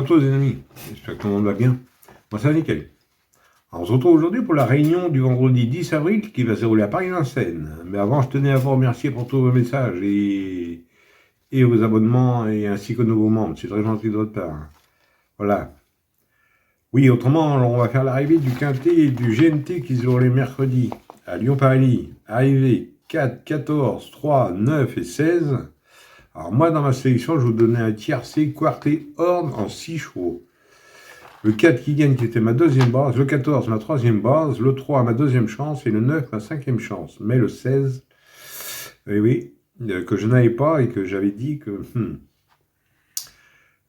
Bonjour à tous les amis, j'espère que tout le monde va bien. Moi ça va nickel. Alors, on se retrouve aujourd'hui pour la réunion du vendredi 10 avril qui va se dérouler à Paris-Vincennes. Mais avant, je tenais à vous remercier pour tous vos messages et vos abonnements et ainsi que nouveaux membres. C'est très gentil de votre part. Voilà. Oui, autrement, on va faire l'arrivée du Quintet et du GNT qui se déroulent les mercredis à Lyon-Paris. Arrivée 4, 14, 3, 9 et 16. Alors moi, dans ma sélection, je vous donnais un tiercé quarté Horn en 6 chevaux. Le 4 qui gagne, qui était ma deuxième base, le 14 ma troisième base, le 3 ma deuxième chance et le 9 ma cinquième chance. Mais le 16, oui, que je n'avais pas et que j'avais dit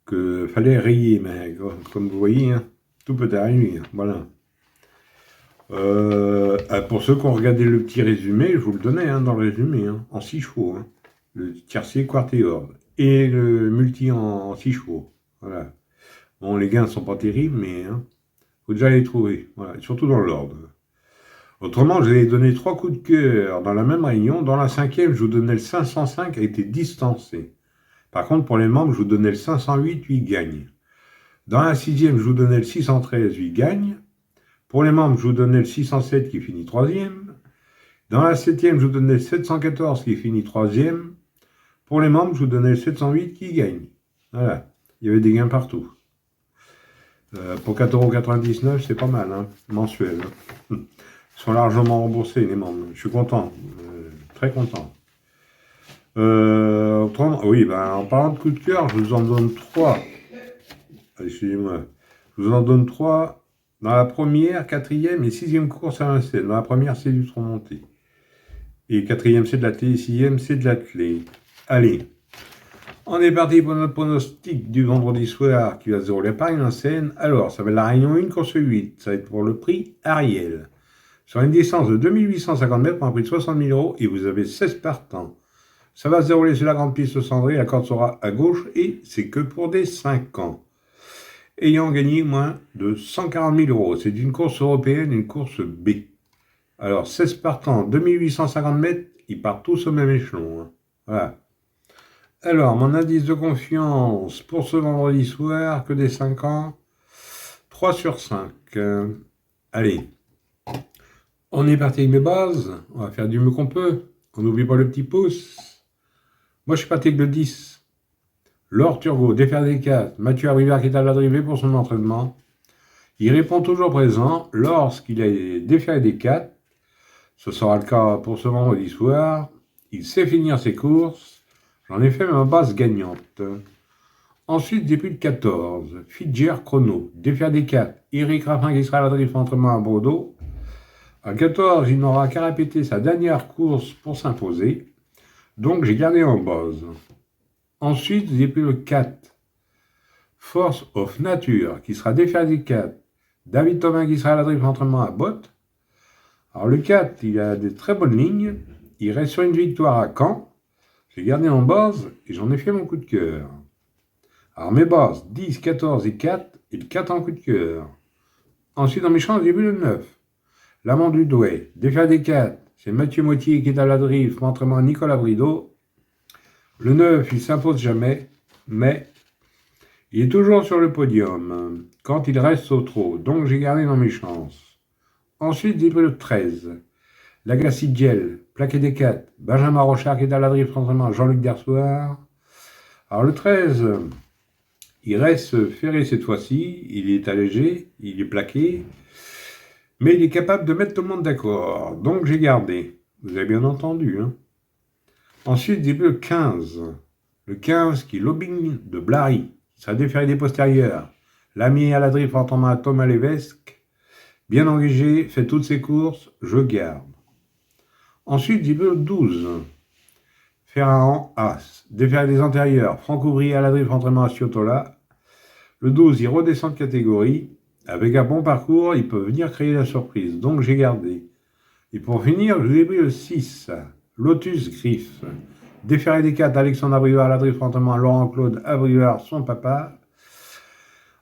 que fallait rayer. Mais comme vous voyez, hein, tout peut arriver. Hein, voilà. Pour ceux qui ont regardé le petit résumé, je vous le donnais hein, dans le résumé, hein, en 6 chevaux. Hein. Le tiercé, quarté Horn et le multi en 6 chevaux. Voilà. Bon, les gains ne sont pas terribles, mais hein, faut déjà les trouver. Voilà, surtout dans l'ordre. Autrement, je vais donner 3 coups de cœur dans la même réunion. Dans la cinquième, je vous donnais le 505 a été distancé. Par contre, pour les membres, je vous donnais le 508, 8 gagne. Dans la sixième, je vous donnais le 613, 8 gagne. Pour les membres, je vous donnais le 607 qui finit troisième. Dans la septième, je vous donnais le 714 qui finit troisième. Pour les membres, je vous donnais le 708 qui gagne. Voilà, il y avait des gains partout. Pour 4,99 €, c'est pas mal, hein, mensuel. Hein. Ils sont largement remboursés, les membres. Je suis content, très content. Oui, en parlant de coup de cœur, je vous en donne 3. Excusez-moi. Je vous en donne 3 dans la première, quatrième et sixième course à Vincennes. Dans la première, c'est du tronc-monté. Et quatrième, c'est de la clé. Sixième, c'est de la clé. Allez. On est parti pour notre pronostic du vendredi soir qui va se dérouler à Paris-Vincennes. Alors, ça va être la réunion 1, course 8. Ça va être pour le prix Ariel. Sur une distance de 2850 mètres pour un prix de 60 000 € et vous avez 16 partants. Ça va se dérouler sur la grande piste Cendré. La corde sera à gauche et c'est que pour des 5 ans. Ayant gagné moins de 140 000 €. C'est une course européenne, une course B. Alors, 16 partants, 2850 mètres, ils partent tous au même échelon. Hein. Voilà. Alors, mon indice de confiance pour ce vendredi soir, que des 5 ans, 3 sur 5. Allez, on est parti avec mes bases, on va faire du mieux qu'on peut, on n'oublie pas le petit pouce. Moi, je suis parti avec le 10. Laure Turgot, défaire des 4, Mathieu Abrivard qui est à l'arrivée pour son entraînement. Il répond toujours présent lorsqu'il a déféré des 4. Ce sera le cas pour ce vendredi soir. Il sait finir ses courses. J'en ai fait ma base gagnante. Ensuite, début de 14. Fidjer Chrono. Défaire des 4. Eric Raffin qui sera à la drift entraînement à Bordeaux. À 14, il n'aura qu'à répéter sa dernière course pour s'imposer. Donc, j'ai gardé en base. Ensuite, début le 4. Force of Nature qui sera défaire des 4. David Thomas qui sera à la drift entraînement à Botte. Alors, le 4, il a des très bonnes lignes. Il reste sur une victoire à Caen. J'ai gardé en base et j'en ai fait mon coup de cœur. Alors mes bases, 10, 14 et 4, et le 4 en coup de cœur. Ensuite, dans mes chances, j'ai vu le 9. L'amant du Douai, défaire des 4, c'est Mathieu Moitié qui est à la drift, entraînement à Nicolas Brideau. Le 9, il s'impose jamais, mais il est toujours sur le podium quand il reste au trot, donc j'ai gardé dans mes chances. Ensuite, j'ai pris le 13. L'Agassi Gel, plaqué des 4, Benjamin Rochard qui est à la drift entraînement, Jean-Luc Dersoir. Alors le 13, il reste ferré cette fois-ci, il est allégé, il est plaqué, mais il est capable de mettre tout le monde d'accord, donc j'ai gardé. Vous avez bien entendu. Hein. Ensuite, j'ai vu le 15. Le 15 qui est Lobing de Blary, qui sera déféré des postérieurs. L'ami à la drift entraînement à Thomas Lévesque, bien engagé, fait toutes ses courses, je garde. Ensuite, j'ai vu le 12. Ferrand As. Défaire des antérieurs. Franck Ouvrier à la drift entraînement à Ciotola. Le 12, il redescend de catégorie. Avec un bon parcours, il peut venir créer la surprise. Donc, j'ai gardé. Et pour finir, je vous ai pris le 6. Lotus Griff. Déféré des 4, Alexandre Abrivard à la drift entraînement à Laurent-Claude Abrivard, son papa.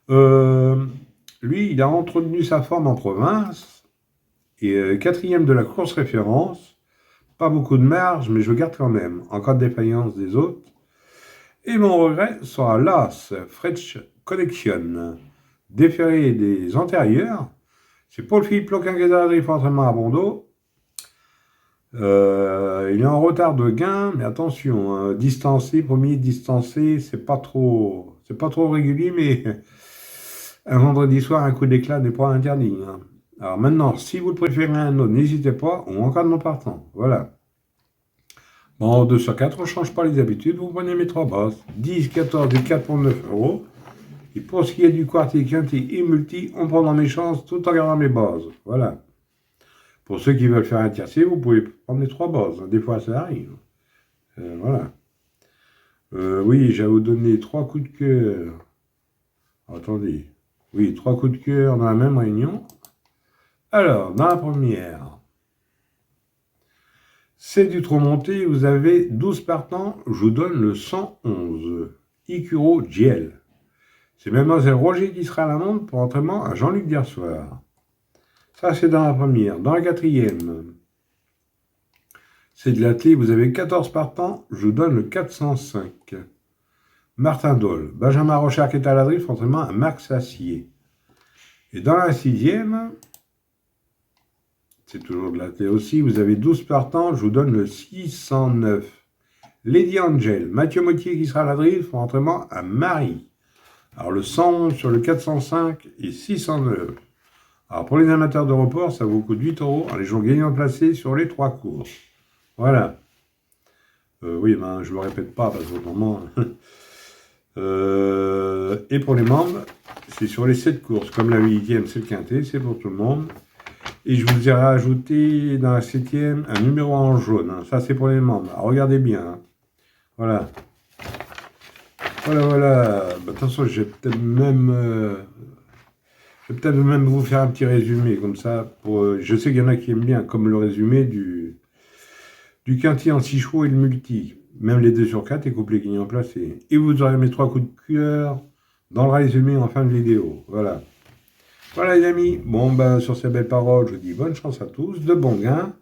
Lui, il a entretenu sa forme en province. Et quatrième de la course référence. Pas beaucoup de marge, mais je garde quand même, en cas de défaillance des autres. Et mon regret sera l'As, Fretch collectionne des ferrés des antérieurs. C'est Paul Philippe Loquin qui est à la drift entraînement à Bordeaux. Il est en retard de gain, mais attention, hein, distancé, premier distancé, c'est pas trop régulier, mais un vendredi soir, un coup d'éclat n'est pas interdit. Hein. Alors maintenant, si vous préférez un autre, n'hésitez pas, ou encore non partant. Voilà. Bon, 2 sur 4, on ne change pas les habitudes, vous prenez mes 3 bases. 10, 14 et 4 pour 9 euros. Et pour ce qui est du quartier, quintet et multi, on prend dans mes chances tout en gardant mes bases. Voilà. Pour ceux qui veulent faire un tiercé, vous pouvez prendre les 3 bases. Des fois, ça arrive. Voilà. Oui, j'allais vous donner 3 coups de cœur. Attendez. Oui, 3 coups de cœur dans la même réunion. Alors, dans la première, c'est du trop monté. Vous avez 12 partants. Je vous donne le 111. Ikuro Giel. C'est Mademoiselle Roger qui sera à la montre pour entraînement à Jean-Luc Dersoir. Ça, c'est dans la première. Dans la quatrième, c'est de l'athlé. Vous avez 14 partants. Je vous donne le 405. Martin Dole. Benjamin Rochard qui est à la drift, entraînement à Marc Sassier. Et dans la sixième, c'est toujours de l'athlé aussi. Vous avez 12 partants. Je vous donne le 609. Lady Angel. Mathieu Mottier qui sera à la drift pour entraînement à Marie. Alors le 111 sur le 405 et 609. Alors pour les amateurs de report, ça vous coûte 8 euros. Les gens gagnants placés sur les 3 courses. Voilà. Oui, ben, je ne le répète pas parce que autrement. Et pour les membres, c'est sur les 7 courses. Comme la 8e, c'est le quintet, c'est pour tout le monde. Et je vous ai rajouté dans la 7e un numéro en jaune. Hein. Ça, c'est pour les membres. Alors, regardez bien. Hein. Voilà. Voilà. De toute façon, je vais peut-être même vous faire un petit résumé comme ça. Je sais qu'il y en a qui aiment bien, comme le résumé du quintet en 6 chevaux et le multi. Même les 2 sur 4 et couplets gagnants placés. Et vous aurez mes 3 coups de cœur dans le résumé en fin de vidéo. Voilà. Voilà les amis. Bon, ben, sur ces belles paroles, je vous dis bonne chance à tous, de bons gains.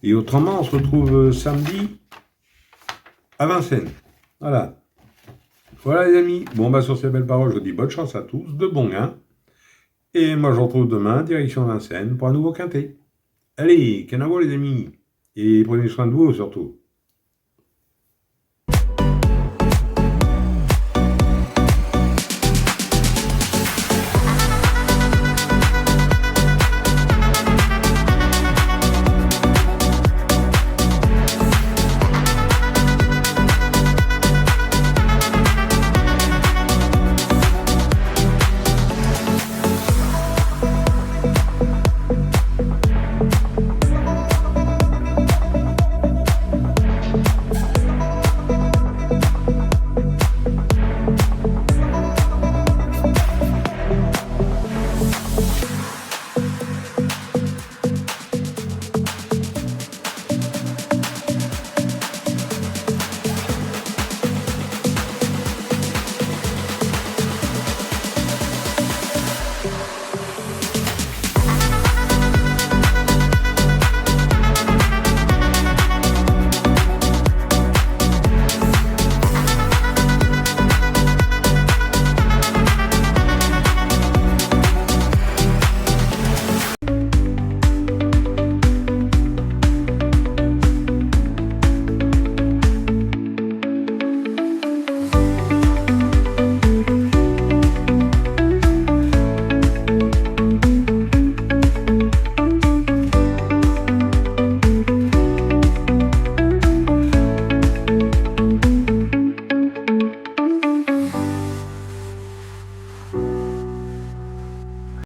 Et autrement, on se retrouve samedi à Vincennes. Voilà. Voilà les amis. Bon, ben, sur ces belles paroles, je vous dis bonne chance à tous, de bons gains. Et moi, je vous retrouve demain, direction Vincennes, pour un nouveau quintet. Allez, canavo les amis. Et prenez soin de vous surtout.